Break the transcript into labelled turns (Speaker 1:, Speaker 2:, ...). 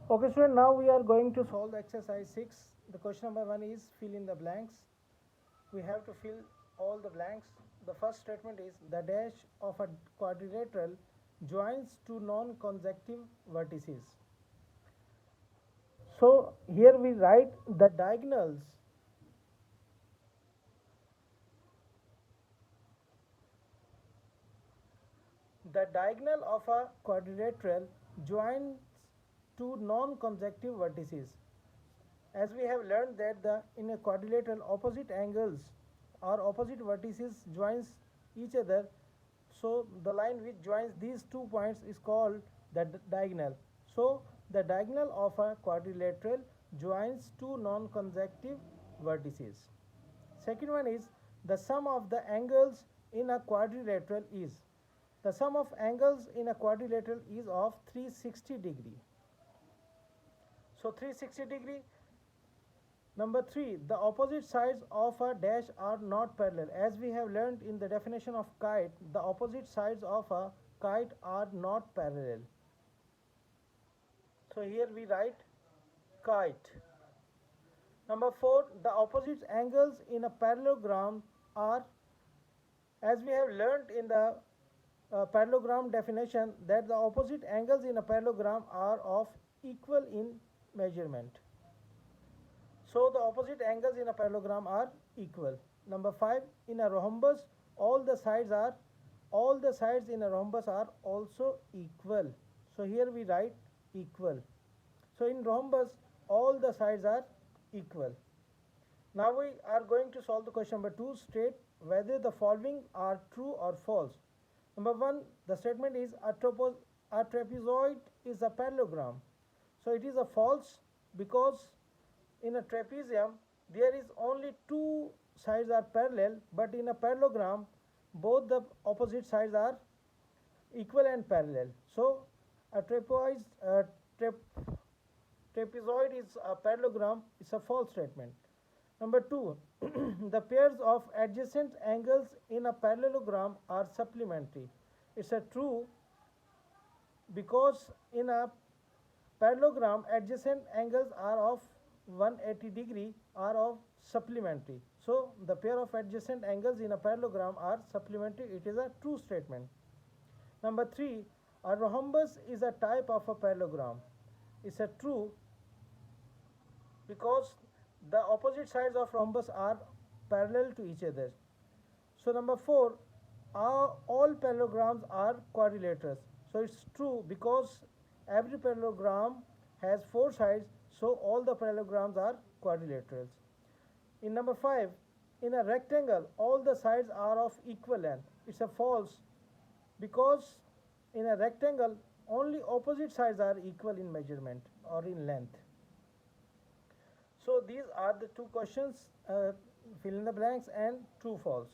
Speaker 1: Okay, student, now we are going to solve the exercise 6. The question number 1 is fill in the blanks. We have to fill all the blanks. The first statement is the dash of a quadrilateral joins two non-consecutive vertices. So here we write the diagonals. The diagonal of a quadrilateral joins two non-consecutive vertices. As we have learned that in a quadrilateral opposite angles or opposite vertices joins each other, so the line which joins these 2 points is called the diagonal. So the diagonal of a quadrilateral joins two non-consecutive vertices. Second one is the sum of the angles in a quadrilateral is. The sum of angles in a quadrilateral is of 360 degree. So 360 degree. Number 3, the opposite sides of a dash are not parallel. As we have learned in the definition of kite, the opposite sides of a kite are not parallel. So here we write kite. Number 4, the opposite angles in a parallelogram are, as we have learned in the parallelogram definition, that the opposite angles in a parallelogram are of equal in measurement. So the opposite angles in a parallelogram are equal. Number 5, in a rhombus all the sides in a rhombus are also equal. So here we write equal. So in rhombus all the sides are equal. Now we are going to solve the question number 2. State whether the following are true or false. Number 1, the statement is a trapezoid is a parallelogram. So it is a false, because in a trapezium there is only two sides are parallel, but in a parallelogram both the opposite sides are equal and parallel. So a trapezoid is a parallelogram is a false statement. Number 2, the pairs of adjacent angles in a parallelogram are supplementary. It's a true, because in a parallelogram adjacent angles are of 180 degree are of supplementary. So the pair of adjacent angles in a parallelogram are supplementary. It is a true statement. Number 3, a rhombus is a type of a parallelogram. It's a true, because the opposite sides of rhombus are parallel to each other. So number 4, all parallelograms are quadrilaterals. So it's true, because every parallelogram has 4 sides, so all the parallelograms are quadrilaterals. In number 5, in a rectangle all the sides are of equal length. It's a false, because in a rectangle only opposite sides are equal in measurement or in length. So these are the two questions, fill in the blanks and true false.